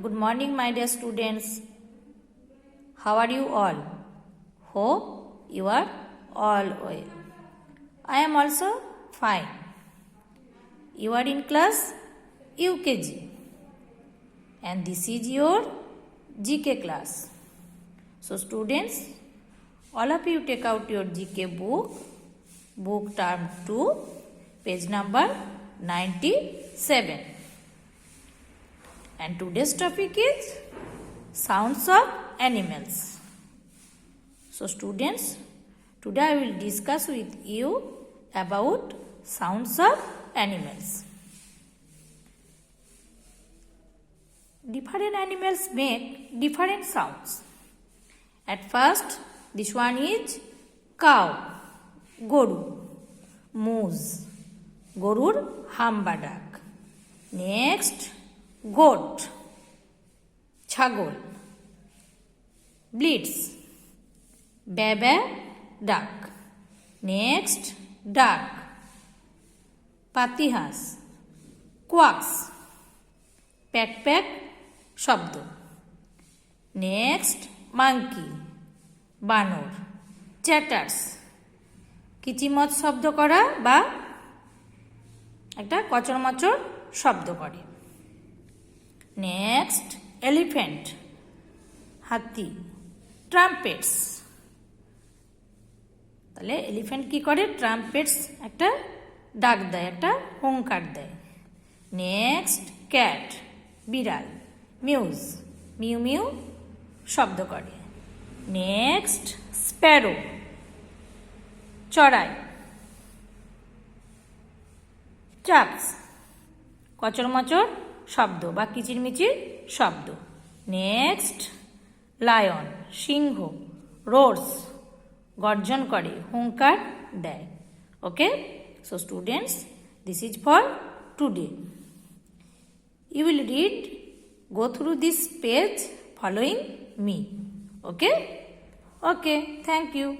Good morning, my dear students. How are you all? Hope you are all well. I am also fine. You are in class UKG, and this is your GK class. So, students, all of you take out your GK book term 2, page number 97. And today's topic is sounds of animals. So students, today I will discuss with you about sounds of animals. Different animals make different sounds. At first, this one is cow, goru, moose, gorur hambadak. Next, goat, ছাগল, bleats, bebe, duck. Next, duck, পাতিহাঁস, quacks, pack pack শব্দ. Next, monkey, বানর, chatters, কিচিমচ শব্দ করা বা একটা কচরমচর শব্দ করে. Next, elephant, হাতি, ট্রাম্পেটস. তাহলে এলিফ্যান্ট কি করে? ট্রাম্পেটস একটা ডাক দেয়, একটা হুঙ্কার দেয়. নেক্সট, ক্যাট, বিড়াল, মিউজ, মিউ মিউ শব্দ করে. নেক্সট, স্প্যারো, চড়াই, চাপস, কচরমচর শব্দ বা কিচিরমিচির শব্দ. নেক্সট, লায়ন, সিংহ, রোর্স, গর্জন করে, হুঙ্কার দেয়. Okay, so students, this is for today. You will go through this page following me. Okay? Okay, thank you.